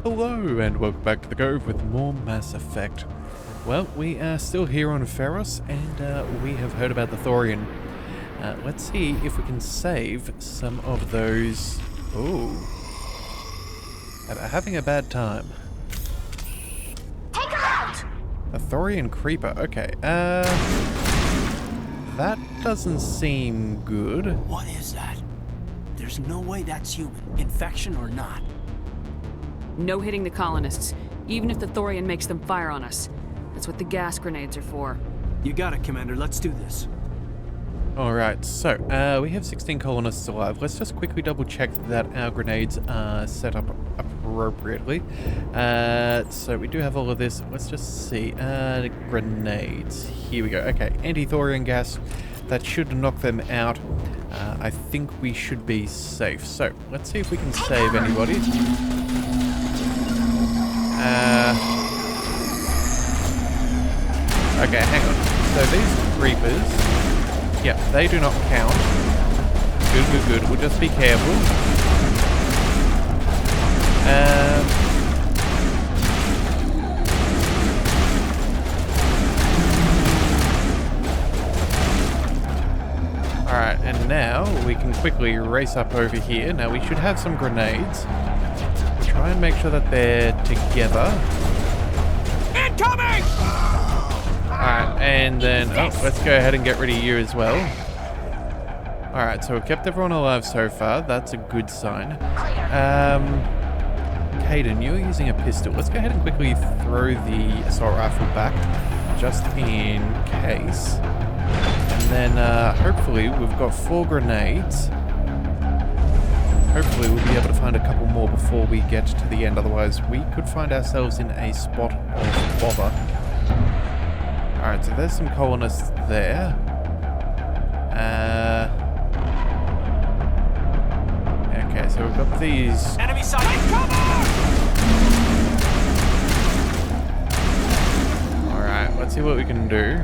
Hello and welcome back to the Cove with more Mass Effect. Well, we are still here on Ferros and we have heard about the Thorian. Let's see if we can save some of those... Ooh. Having a bad time. Take her out! A Thorian creeper, okay. That doesn't seem good. What is that? There's no way that's human, infection or not. No hitting the colonists, even if the Thorian makes them fire on us. That's what the gas grenades are for. You got it, Commander. Let's do this. Alright, so, we have 16 colonists alive. Let's just quickly double check that our grenades are set up appropriately. So we do have all of this. Let's just see. Grenades. Here we go. Okay, anti-Thorian gas. That should knock them out. I think we should be safe. So, let's see if we can save anybody. Okay, hang on. So these creepers, yeah, they do not count. Good. We'll just be careful. Alright, and now we can quickly race up over here. Now we should have some grenades. We'll try and make sure that they're together. Incoming! Alright, and then, let's go ahead and get rid of you as well. Alright, so we've kept everyone alive so far. That's a good sign. Caden, you're using a pistol. Let's go ahead and quickly throw the assault rifle back, just in case. And then, hopefully, we've got 4 grenades. Hopefully, we'll be able to find a couple more before we get to the end. Otherwise, we could find ourselves in a spot of bother. Alright, so there's some colonists there. Okay, so we've got these... Enemy sighted! Cover! Alright, let's see what we can do.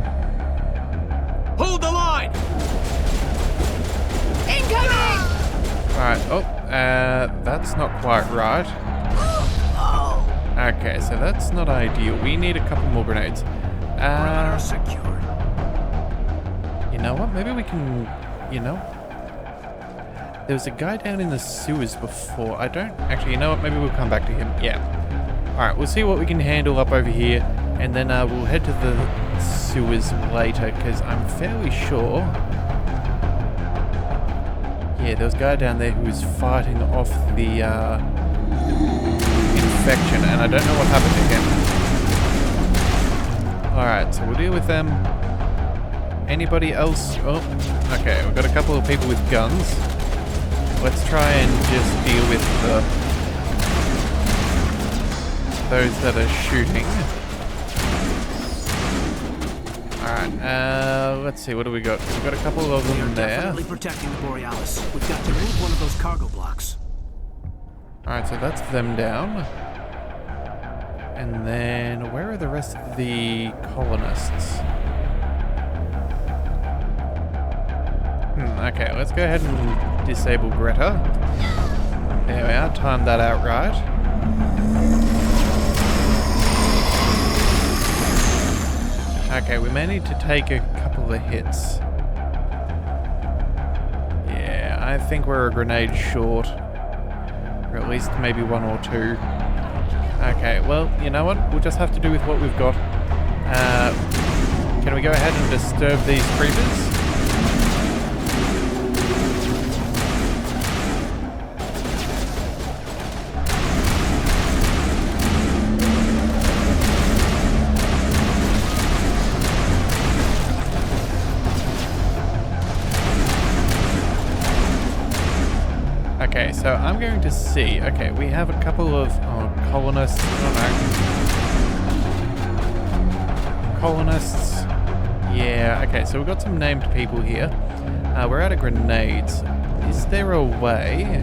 Hold the line! Incoming! Alright, that's not quite right. Okay, so that's not ideal. We need a couple more grenades. Radar secured. You know what? Maybe we can... You know? There was a guy down in the sewers before. I don't... Actually, you know what? Maybe we'll come back to him. Yeah. Alright, we'll see what we can handle up over here. And then we'll head to the sewers later, because I'm fairly sure... Yeah, there was a guy down there who was fighting off the infection, and I don't know what happened to him. Alright, so we'll deal with them. Anybody else? Oh, okay, we've got a couple of people with guns. Let's try and just deal with those that are shooting. Alright, let's see, what do we got? We've got a couple of them there. Definitely protecting the Borealis. We've got to move one of those cargo blocks. Alright, so that's them down. And then, where are the rest of the colonists? Okay, let's go ahead and disable Greta. There we are, timed that out right. Okay, we may need to take a couple of hits. Yeah, I think we're a grenade short. Or at least maybe 1 or 2. Okay, well, you know what? We'll just have to do with what we've got. Can we go ahead and disturb these creepers? Okay, so I'm going to see. Okay, we have a couple of colonists. Colonists. Yeah, okay, so we've got some named people here. We're out of grenades. Is there a way?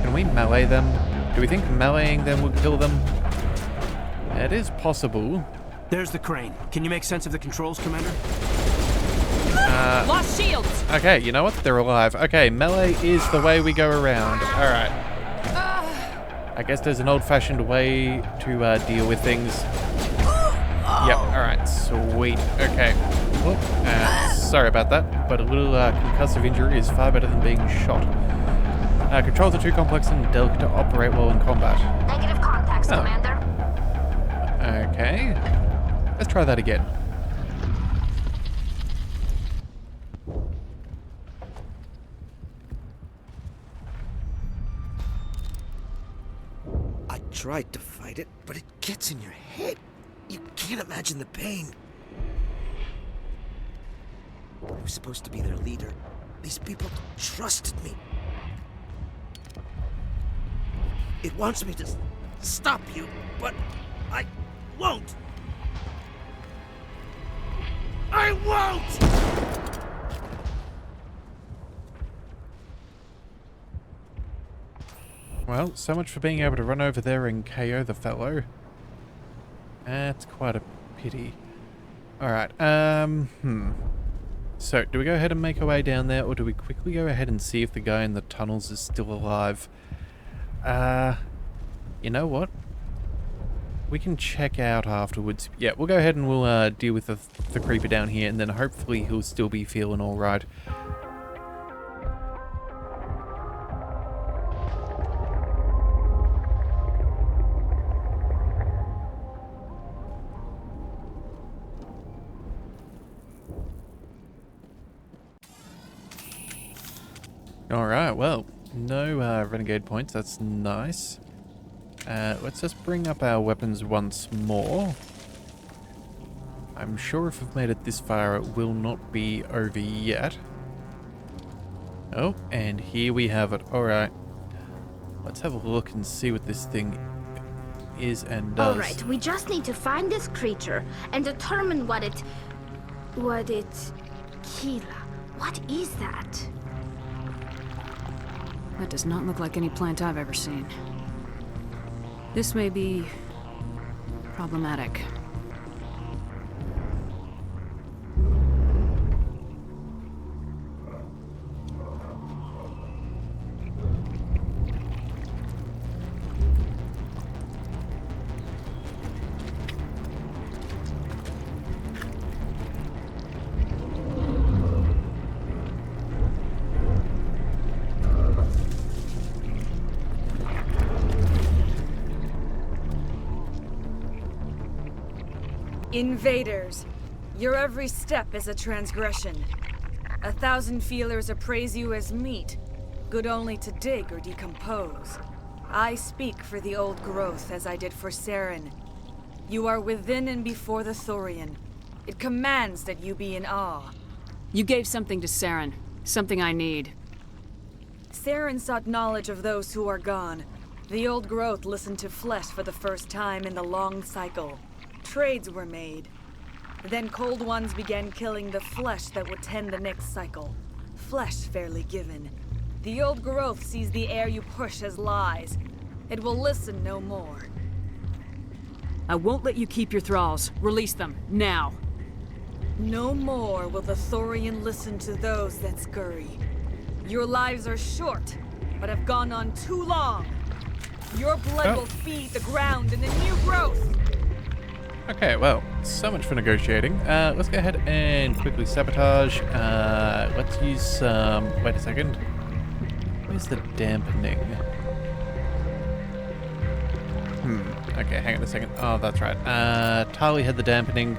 Can we melee them? Do we think meleeing them would kill them? It is possible. There's the crane. Can you make sense of the controls, Commander? Lost shields! Okay, you know what? They're alive. Okay, melee is the way we go around. Alright. I guess there's an old-fashioned way to deal with things. Yep, alright, sweet. Okay. Well, sorry about that, but a little concussive injury is far better than being shot. Controls are too complex and delicate to operate well in combat. Negative contacts, Commander. Okay. Let's try that again. I tried to fight it, but it gets in your head. You can't imagine the pain. I was supposed to be their leader. These people trusted me. It wants me to stop you, but I won't. I won't! Well, so much for being able to run over there and KO the fellow. That's quite a pity. Alright, So, do we go ahead and make our way down there, or do we quickly go ahead and see if the guy in the tunnels is still alive? You know what? We can check out afterwards. Yeah, we'll go ahead and we'll deal with the creeper down here, and then hopefully he'll still be feeling alright. Alright, well, no renegade points, that's nice. Let's just bring up our weapons once more. I'm sure if we've made it this far, it will not be over yet. Oh, and here we have it. Alright. Let's have a look and see what this thing is and does. Alright, we just need to find this creature and determine what it... Kila. What is that? That does not look like any plant I've ever seen. This may be problematic. Invaders, your every step is a transgression. 1,000 feelers appraise you as meat, good only to dig or decompose. I speak for the old growth as I did for Saren. You are within and before the Thorian. It commands that you be in awe. You gave something to Saren, something I need. Saren sought knowledge of those who are gone. The old growth listened to flesh for the first time in the long cycle. Trades were made. Then Cold Ones began killing the flesh that would tend the next cycle. Flesh fairly given. The old growth sees the air you push as lies. It will listen no more. I won't let you keep your thralls. Release them, now. No more will the Thorian listen to those that scurry. Your lives are short, but have gone on too long. Your blood will feed the ground and the new growth. Okay, well, so much for negotiating. Let's go ahead and quickly sabotage. Let's use some... wait a second. Where's the dampening? Okay, hang on a second. Oh, that's right. Tali had the dampening.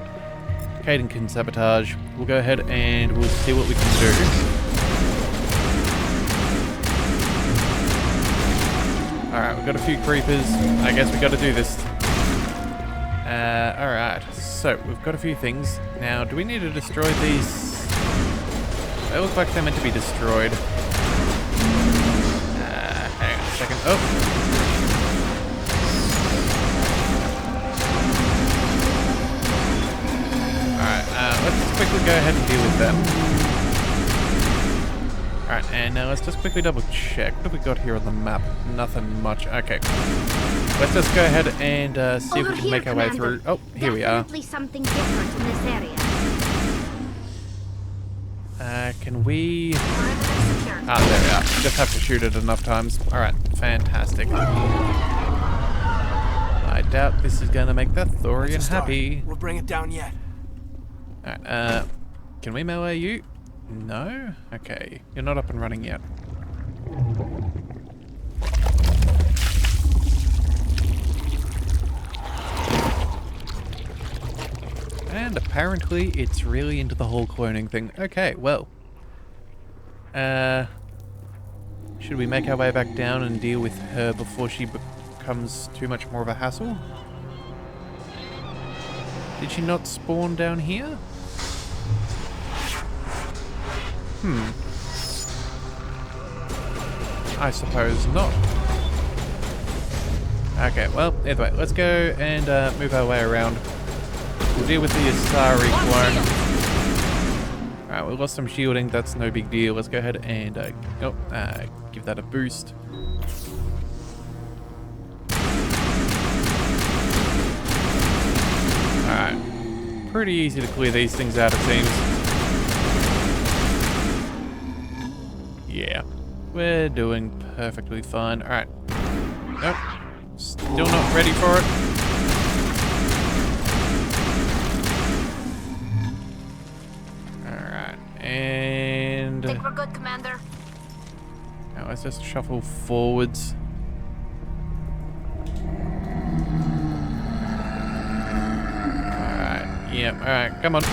Caden can sabotage. We'll go ahead and we'll see what we can do. Alright, we've got a few creepers. I guess we got to do this. Alright, so we've got a few things. Now, do we need to destroy these? They look like they're meant to be destroyed. Hang on a second. Oh! Alright, let's just quickly go ahead and deal with them. Alright, and now let's just quickly double check. What have we got here on the map? Nothing much. Okay. Let's just go ahead and see if we can make our way through. Oh, here we are. Definitely something different in this area. Can we... there we are. Just have to shoot it enough times. Alright, fantastic. doubt this is gonna make that Thorian That's a start. happy. We'll bring it down yet. Alright, can we melee you? No? Okay, you're not up and running yet. And apparently it's really into the whole cloning thing. Okay, well. Should we make our way back down and deal with her before she becomes too much more of a hassle? Did she not spawn down here? I suppose not. Okay, well, either way, let's go and move our way around. We'll deal with the Asari clone. Alright, we lost some shielding, that's no big deal. Let's go ahead and give that a boost. Alright, pretty easy to clear these things out, it seems. Yeah, we're doing perfectly fine. Alright. Nope. Still not ready for it. Alright, and... Think we're good, Commander? Now let's just shuffle forwards. Alright, yep, alright, come on.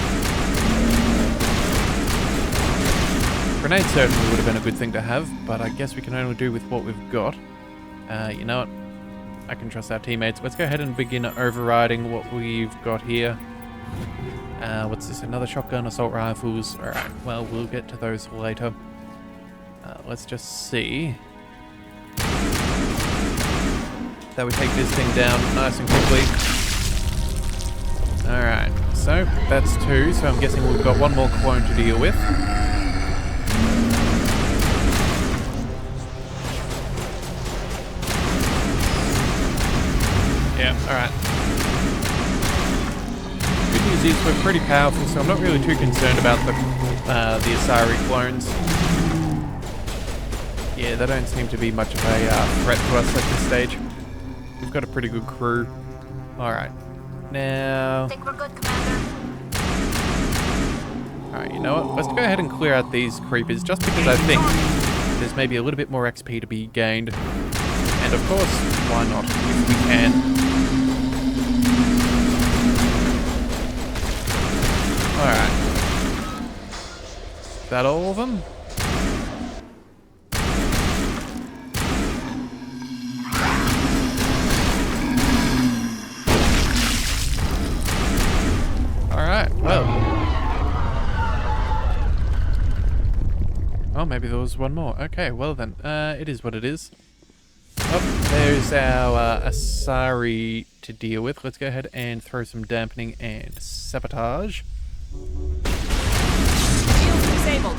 Grenade certainly would have been a good thing to have, but I guess we can only do with what we've got. You know what? I can trust our teammates. Let's go ahead and begin overriding what we've got here. What's this? Another shotgun, assault rifles. Alright, well, we'll get to those later. Let's just see that we take this thing down nice and quickly. Alright, so that's 2, so I'm guessing we've got one more clone to deal with. Yeah, alright. Good news is we're pretty powerful, so I'm not really too concerned about the Asari clones. Yeah, they don't seem to be much of a threat to us at this stage. We've got a pretty good crew. Alright. Now... Think we're good, Commander? Alright, you know what? Let's go ahead and clear out these creepers, just because I think there's maybe a little bit more XP to be gained. And of course, why not, if we can. Alright. Is that all of them? Alright, well. Oh, maybe there was one more. Okay, well then, it is what it is. Oh, there's our Asari to deal with. Let's go ahead and throw some dampening and sabotage. Shield disabled.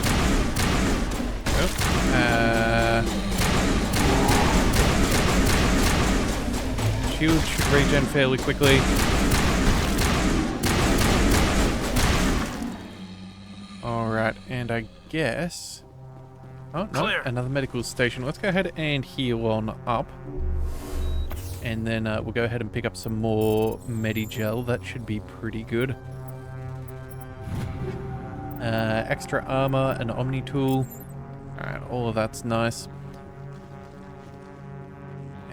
Shield should regen fairly quickly. Alright, and I guess... Oh, no, another medical station. Let's go ahead and heal on up. And then we'll go ahead and pick up some more Medigel. That should be pretty good. Extra armor, an Omni tool. Alright, all of that's nice.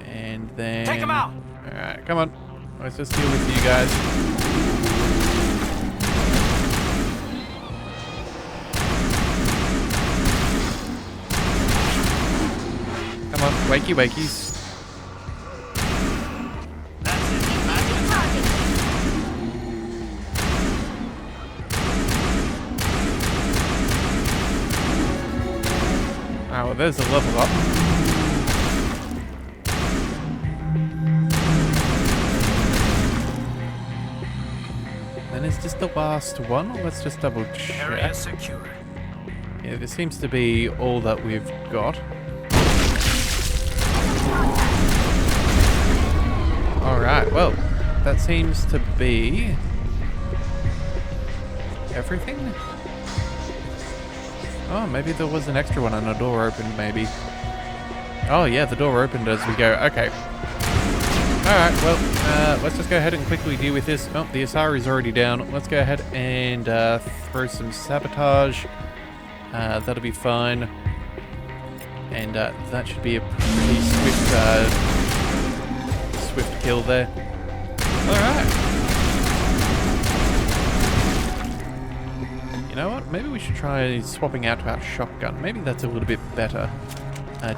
And then... Take him out! Alright, come on. Let's just deal with you guys. Come on, wakey wakeys. That's it. Get back in the target. Ah, well, there's a level up. And is this the last one? Let's just double Area check. secure. Yeah, this seems to be all that we've got. Alright, well, that seems to be everything? Oh, maybe there was an extra one and a door opened, maybe. Oh yeah, the door opened as we go. Okay. Alright, well, let's just go ahead and quickly deal with this. Oh, the Asari is already down. Let's go ahead and throw some sabotage. That'll be fine. And that should be a pretty swift kill there. Alright. You know what? Maybe we should try swapping out to our shotgun. Maybe that's a little bit better.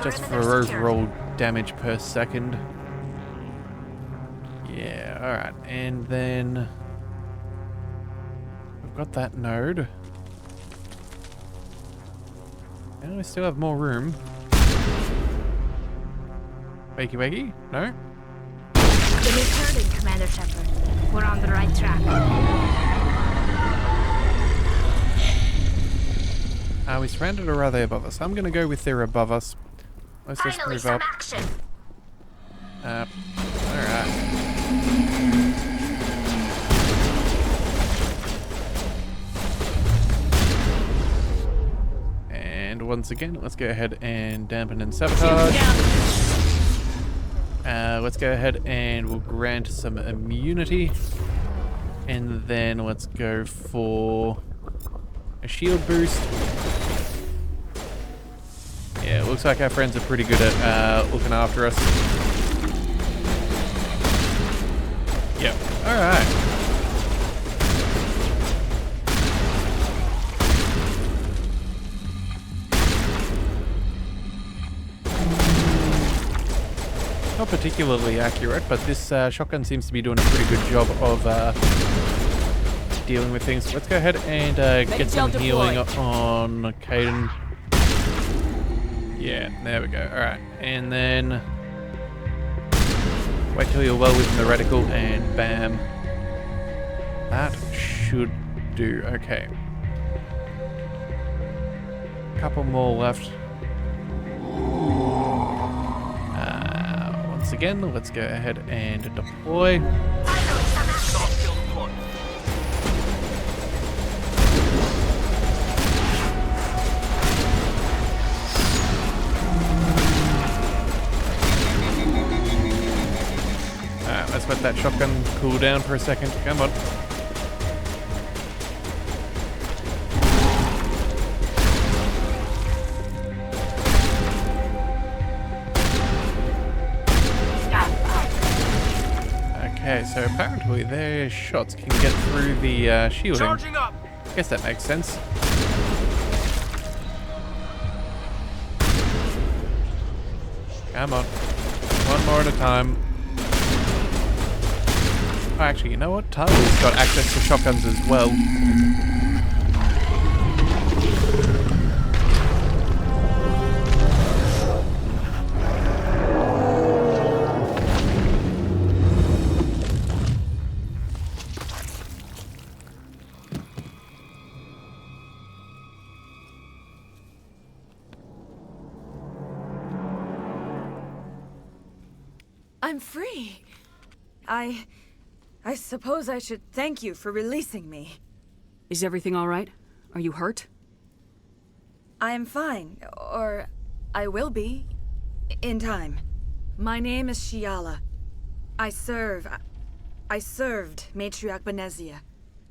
Just for overall damage per second. Yeah, alright. And then we've got that node. And we still have more room. Wakey wakey? No? It is hurting, Commander Shepard. We're on the right track. Are we surrounded or are they above us? I'm gonna go with they're above us. Let's just Finally, move some up. action. Alright. And once again, let's go ahead and dampen and sabotage. Let's go ahead and we'll grant some immunity. And then let's go for a shield boost. Yeah, it looks like our friends are pretty good at looking after us. Yep. Alright. Not particularly accurate, but this shotgun seems to be doing a pretty good job of dealing with things. Let's go ahead and get some healing on Caden. Yeah, there we go. Alright, and then wait till you're well within the reticle and bam. That should do. Okay. Couple more left. Once again, let's go ahead and deploy. Let's let that shotgun cool down for a second. Come on. Okay, so apparently their shots can get through the shielding. Charging up. Guess that makes sense. Come on. One more at a time. Oh, actually, you know what? Tyler's got access to shotguns as well. I'm free. I suppose I should thank you for releasing me. Is everything all right? Are you hurt? I am fine, or I will be, in time. My name is Shiala. I served Matriarch Benezia.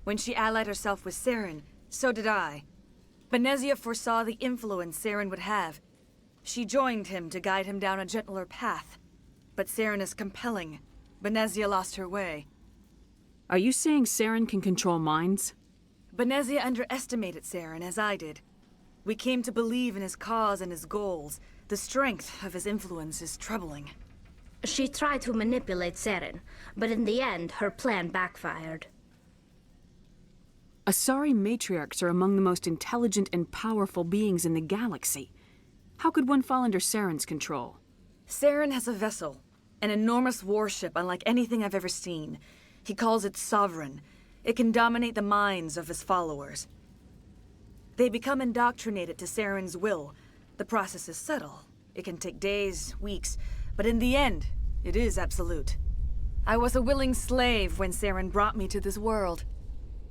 When she allied herself with Saren, so did I. Benezia foresaw the influence Saren would have. She joined him to guide him down a gentler path. But Saren is compelling. Benezia lost her way. Are you saying Saren can control minds? Benezia underestimated Saren, as I did. We came to believe in his cause and his goals. The strength of his influence is troubling. She tried to manipulate Saren, but in the end, her plan backfired. Asari matriarchs are among the most intelligent and powerful beings in the galaxy. How could one fall under Saren's control? Saren has a vessel, an enormous warship unlike anything I've ever seen. He calls it Sovereign. It can dominate the minds of his followers. They become indoctrinated to Saren's will. The process is subtle. It can take days, weeks, but in the end, it is absolute. I was a willing slave when Saren brought me to this world.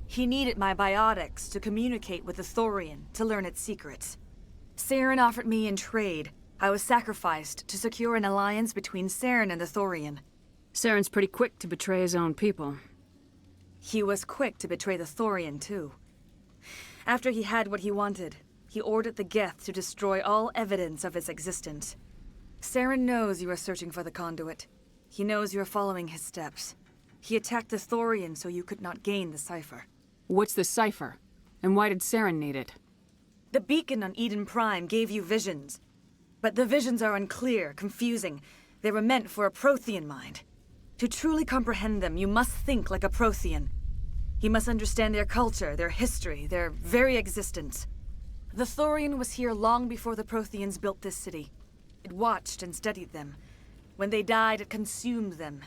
He needed my biotics to communicate with the Thorian, to learn its secrets. Saren offered me in trade. I was sacrificed to secure an alliance between Saren and the Thorian. Saren's pretty quick to betray his own people. He was quick to betray the Thorian, too. After he had what he wanted, he ordered the Geth to destroy all evidence of its existence. Saren knows you are searching for the conduit. He knows you are following his steps. He attacked the Thorian so you could not gain the cipher. What's the cipher? And why did Saren need it? The beacon on Eden Prime gave you visions. But the visions are unclear, confusing. They were meant for a Prothean mind. To truly comprehend them, you must think like a Prothean. You must understand their culture, their history, their very existence. The Thorian was here long before the Protheans built this city. It watched and studied them. When they died, it consumed them.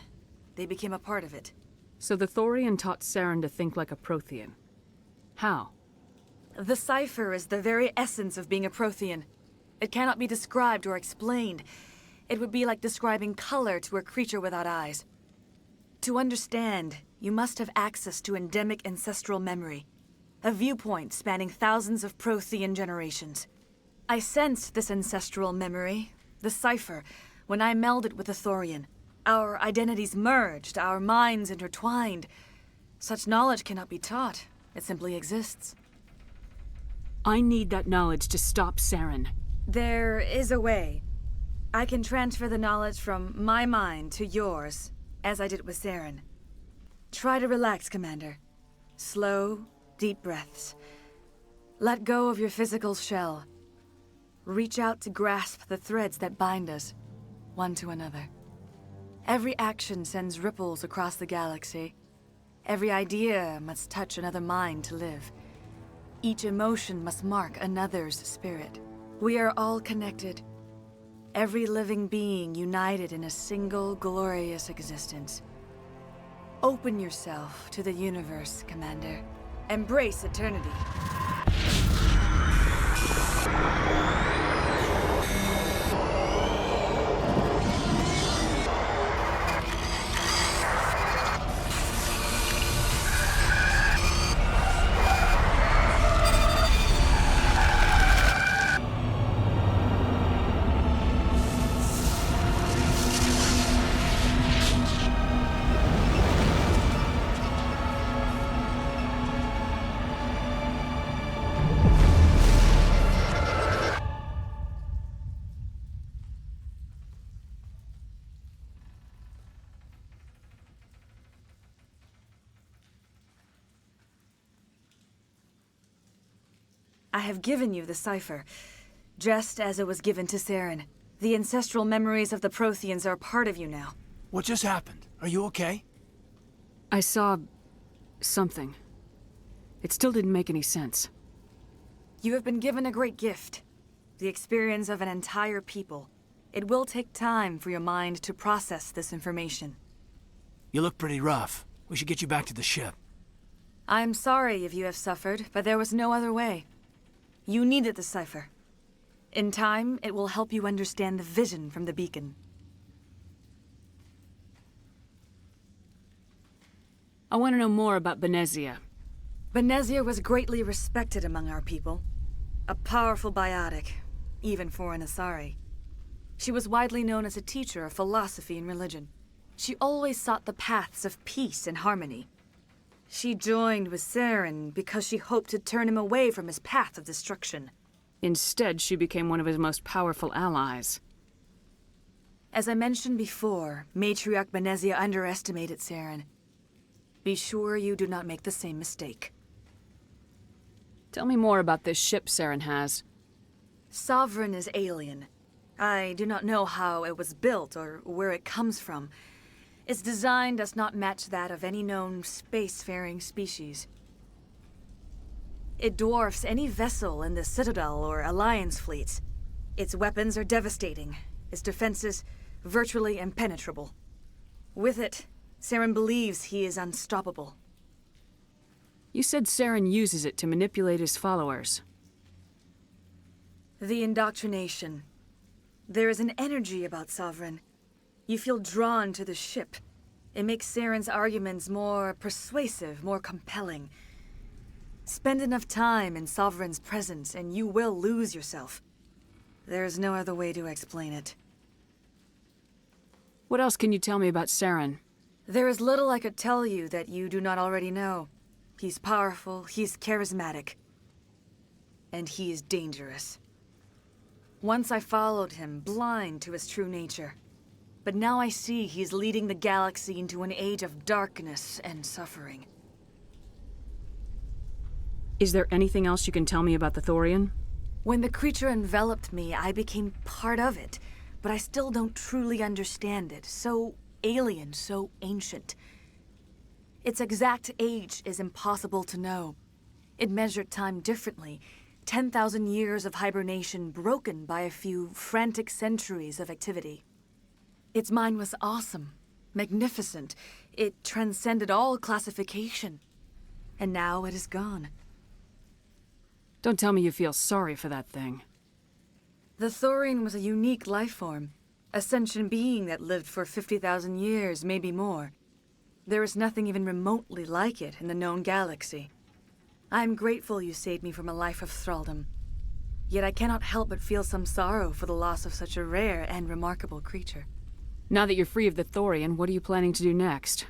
They became a part of it. So the Thorian taught Saren to think like a Prothean. How? The cipher is the very essence of being a Prothean. It cannot be described or explained. It would be like describing color to a creature without eyes. To understand, you must have access to endemic ancestral memory, a viewpoint spanning thousands of Prothean generations. I sensed this ancestral memory, the cipher, when I melded with the Thorian. Our identities merged, our minds intertwined. Such knowledge cannot be taught. It simply exists. I need that knowledge to stop Saren. There is a way. I can transfer the knowledge from my mind to yours, as I did with Saren. Try to relax, Commander. Slow, deep breaths. Let go of your physical shell. Reach out to grasp the threads that bind us, one to another. Every action sends ripples across the galaxy. Every idea must touch another mind to live. Each emotion must mark another's spirit. We are all connected. Every living being united in a single glorious existence. Open yourself to the universe, Commander. Embrace eternity. I have given you the cipher, just as it was given to Saren. The ancestral memories of the Protheans are part of you now. What just happened? Are you okay? I saw... something. It still didn't make any sense. You have been given a great gift. The experience of an entire people. It will take time for your mind to process this information. You look pretty rough. We should get you back to the ship. I'm sorry if you have suffered, but there was no other way. You needed the cipher. In time, it will help you understand the vision from the beacon. I want to know more about Benezia. Benezia was greatly respected among our people. A powerful biotic, even for an Asari. She was widely known as a teacher of philosophy and religion. She always sought the paths of peace and harmony. She joined with Saren because she hoped to turn him away from his path of destruction. Instead, she became one of his most powerful allies. As I mentioned before, Matriarch Benezia underestimated Saren. Be sure you do not make the same mistake. Tell me more about this ship Saren has. Sovereign is alien. I do not know how it was built or where it comes from. Its design does not match that of any known spacefaring species. It dwarfs any vessel in the Citadel or Alliance fleets. Its weapons are devastating, its defenses virtually impenetrable. With it, Saren believes he is unstoppable. You said Saren uses it to manipulate his followers. The indoctrination. There is an energy about Sovereign. You feel drawn to the ship. It makes Saren's arguments more persuasive, more compelling. Spend enough time in Sovereign's presence and you will lose yourself. There is no other way to explain it. What else can you tell me about Saren? There is little I could tell you that you do not already know. He's powerful, he's charismatic, and he is dangerous. Once I followed him, blind to his true nature. But now I see he's leading the galaxy into an age of darkness and suffering. Is there anything else you can tell me about the Thorian? When the creature enveloped me, I became part of it, but I still don't truly understand it. So alien, so ancient. Its exact age is impossible to know. It measured time differently. 10,000 years of hibernation broken by a few frantic centuries of activity. Its mind was awesome, magnificent. It transcended all classification. And now it is gone. Don't tell me you feel sorry for that thing. The Thorian was a unique life form. A sentient being that lived for 50,000 years, maybe more. There is nothing even remotely like it in the known galaxy. I am grateful you saved me from a life of thraldom. Yet I cannot help but feel some sorrow for the loss of such a rare and remarkable creature. Now that you're free of the Thorian, what are you planning to do next?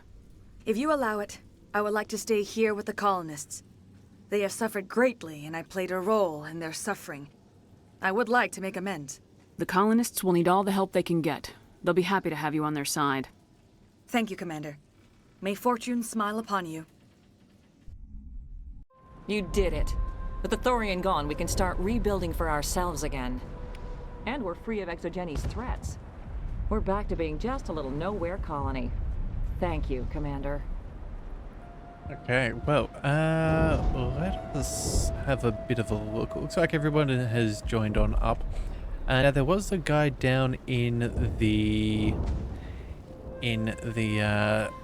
If you allow it, I would like to stay here with the colonists. They have suffered greatly, and I played a role in their suffering. I would like to make amends. The colonists will need all the help they can get. They'll be happy to have you on their side. Thank you, Commander. May fortune smile upon you. You did it. With the Thorian gone, we can start rebuilding for ourselves again. And we're free of Exogenes' threats. We're back to being just a little nowhere colony. Thank you, Commander. Okay, well, let us have a bit of a look. Looks like everyone has joined on up. Now, there was a guy down in the,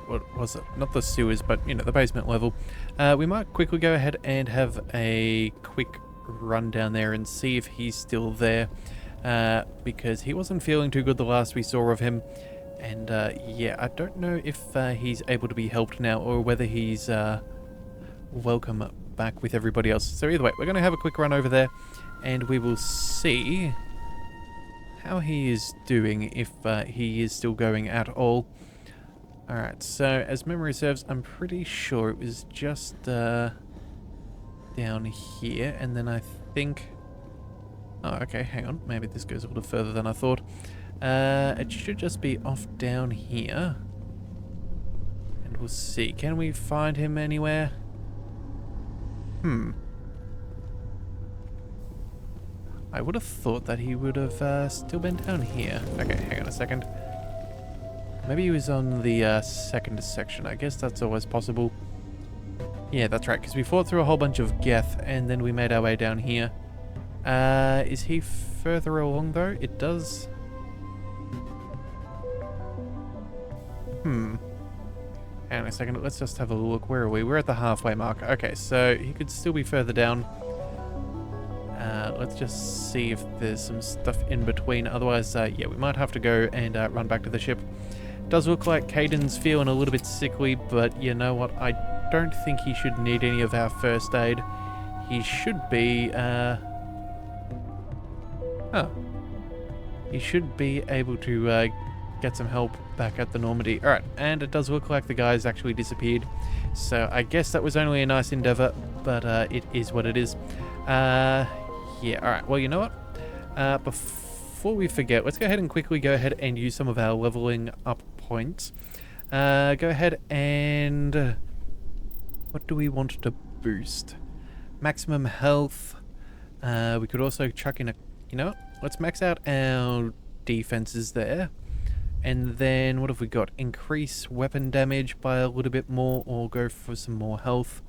what was it? Not the sewers, but, you know, the basement level. We might quickly go ahead and have a quick run down there and see if he's still there. Because he wasn't feeling too good the last we saw of him. And, yeah, I don't know if he's able to be helped now or whether he's welcome back with everybody else. So either way, we're going to have a quick run over there and we will see how he is doing, if he is still going at all. Alright, so as memory serves, I'm pretty sure it was just down here, and then I think... Oh, okay, hang on. Maybe this goes a little further than I thought. It should just be off down here. And we'll see. Can we find him anywhere? I would have thought that he would have still been down here. Okay, hang on a second. Maybe he was on the second section. I guess that's always possible. Yeah, that's right, because we fought through a whole bunch of Geth, and then we made our way down here. Is he further along, though? It does... Hang on a second, let's just have a look. Where are we? We're at the halfway mark. Okay, so he could still be further down. Let's just see if there's some stuff in between. Otherwise, yeah, we might have to go and run back to the ship. Does look like Caden's feeling a little bit sickly, but you know what? I don't think he should need any of our first aid. He should be, he should be able to get some help back at the Normandy. Alright, and it does look like the guy's actually disappeared. So I guess that was only a nice endeavor, but it is what it is. Yeah, alright, well, you know what? Before we forget, let's go ahead and quickly go ahead and use some of our leveling up points. Go ahead and... what do we want to boost? Maximum health. We could also chuck in a... you know what? Let's max out our defenses there. And then, what have we got? Increase weapon damage by a little bit more, or go for some more health.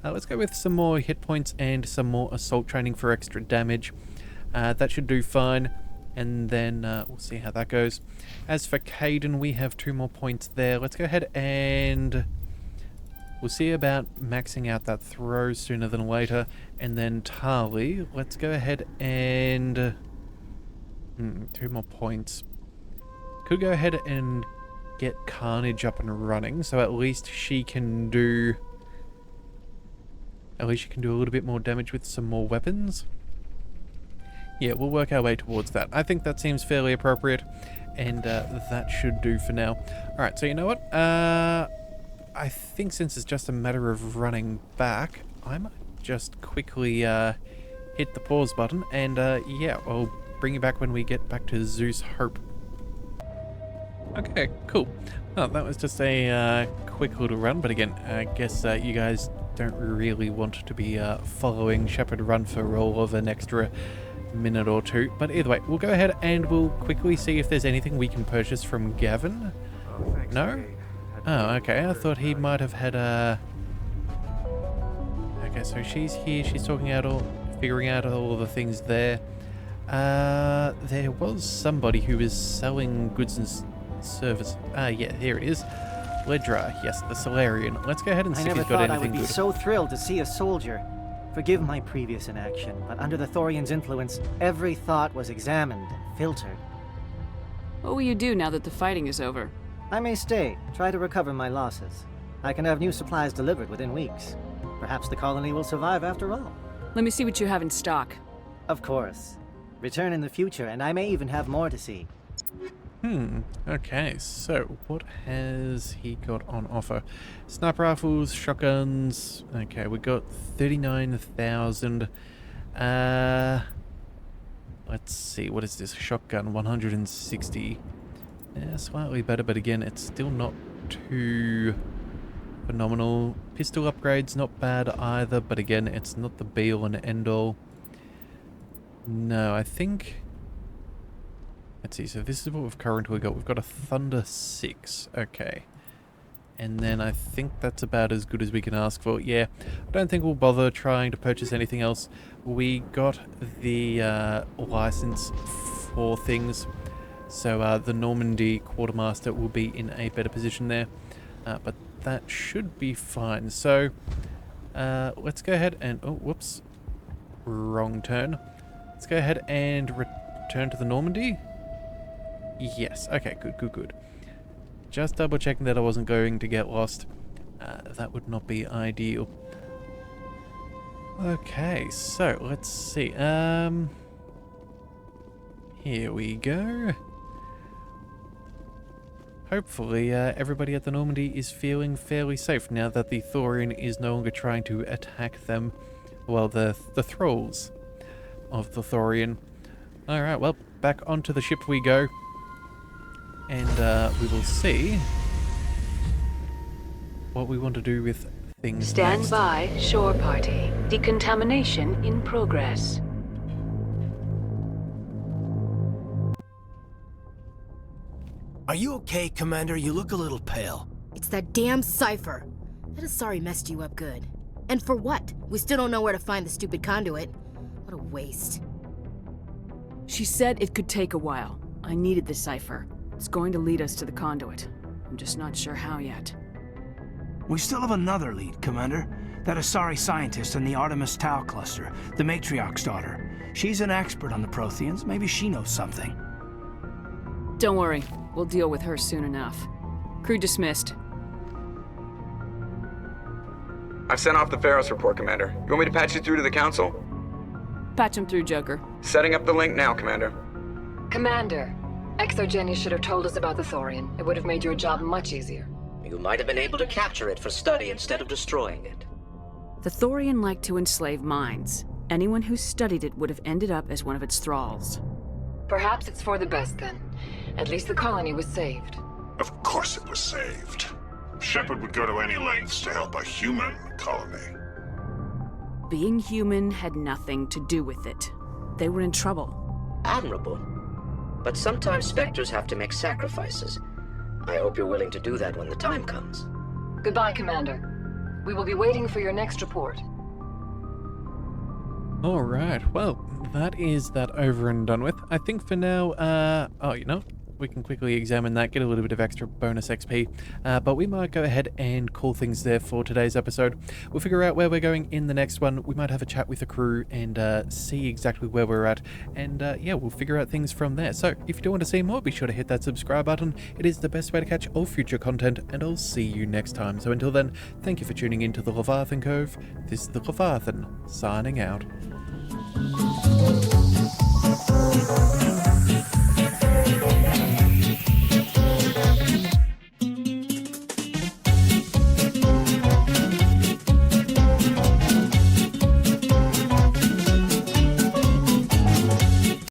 Let's go with some more hit points and some more assault training for extra damage. That should do fine. And then we'll see how that goes. As for Caden, we have 2 more points there. Let's go ahead and... we'll see about maxing out that throw sooner than later. And then Tali, let's go ahead and... 2 more points. Could go ahead and get Carnage up and running, so at least she can do... at least she can do a little bit more damage with some more weapons. Yeah, we'll work our way towards that. I think that seems fairly appropriate. and that should do for now. Alright, so you know what? I think since it's just a matter of running back, I might just quickly hit the pause button, and yeah, I'll bring you back when we get back to Zeus Hope. Okay, cool. Oh, that was just a quick little run, but again, I guess you guys don't really want to be following Shepard run for all of an extra minute or two. But either way, we'll go ahead and we'll quickly see if there's anything we can purchase from Gavin. No? Oh, okay. I thought he might have had a... Okay, so she's here. She's figuring out all of the things there. There was somebody who was selling goods and service. Yeah, here it is. Ledra, yes, the Solarian. Let's go ahead and see if he's got anything good. I never thought I would be so thrilled to see a soldier. Forgive my previous inaction, but under the Thorian's influence, every thought was examined and filtered. What will you do now that the fighting is over? I may stay, try to recover my losses. I can have new supplies delivered within weeks. Perhaps the colony will survive after all. Let me see what you have in stock. Of course. Return in the future, and I may even have more to see. Okay, so what has he got on offer? Sniper rifles, shotguns. Okay, we got 39,000. Let's see, what is this? Shotgun, 160. Yeah, slightly better, but again, it's still not too phenomenal. Pistol upgrades, not bad either, but again, it's not the be-all and end-all. No, I think... Let's see, so this is what we've currently got. We've got a Thunder 6, okay. And then I think that's about as good as we can ask for. Yeah, I don't think we'll bother trying to purchase anything else. We got the license for things, so the Normandy Quartermaster will be in a better position there. But that should be fine. So, let's go ahead and... Oh, whoops. Wrong turn. Let's go ahead and return to the Normandy. Yes, okay, good. Just double checking that I wasn't going to get lost. That would not be ideal. Okay, so let's see. Here we go. Hopefully, everybody at the Normandy is feeling fairly safe now that the Thorian is no longer trying to attack them. Well, the thralls of the Thorian. Alright, well, back onto the ship we go. And we will see what we want to do with things Stand next. by, shore party. Decontamination in progress. Are you okay, Commander? You look a little pale. It's that damn cipher. That Asari messed you up good. And for what? We still don't know where to find the stupid conduit. What a waste. She said it could take a while. I needed the cipher. It's going to lead us to the conduit. I'm just not sure how yet. We still have another lead, Commander. That Asari scientist in the Artemis Tau cluster, the Matriarch's daughter. She's an expert on the Protheans. Maybe she knows something. Don't worry. We'll deal with her soon enough. Crew dismissed. I've sent off the Ferros report, Commander. You want me to patch you through to the Council? Patch him through, Joker. Setting up the link now, Commander. Commander, Exogeny should have told us about the Thorian. It would have made your job much easier. You might have been able to capture it for study instead of destroying it. The Thorian liked to enslave minds. Anyone who studied it would have ended up as one of its thralls. Perhaps it's for the best then. At least the colony was saved. Of course it was saved. Shepard would go to any lengths to help a human colony. Being human had nothing to do with it. They were in trouble. Admirable. But sometimes Spectres have to make sacrifices. I hope you're willing to do that when the time comes. Goodbye, Commander. We will be waiting for your next report. Alright, well, that is that over and done with. I think for now, oh, you know, we can quickly examine that, get a little bit of extra bonus XP, but we might go ahead and call things there for today's episode. We'll figure out where we're going in the next one. We might have a chat with the crew and see exactly where we're at, and yeah, we'll figure out things from there. So if you do want to see more, be sure to hit that subscribe button. It is the best way to catch all future content, and I'll see you next time. So until then, thank you for tuning in to the Leviathan Cove. This is the Leviathan, signing out.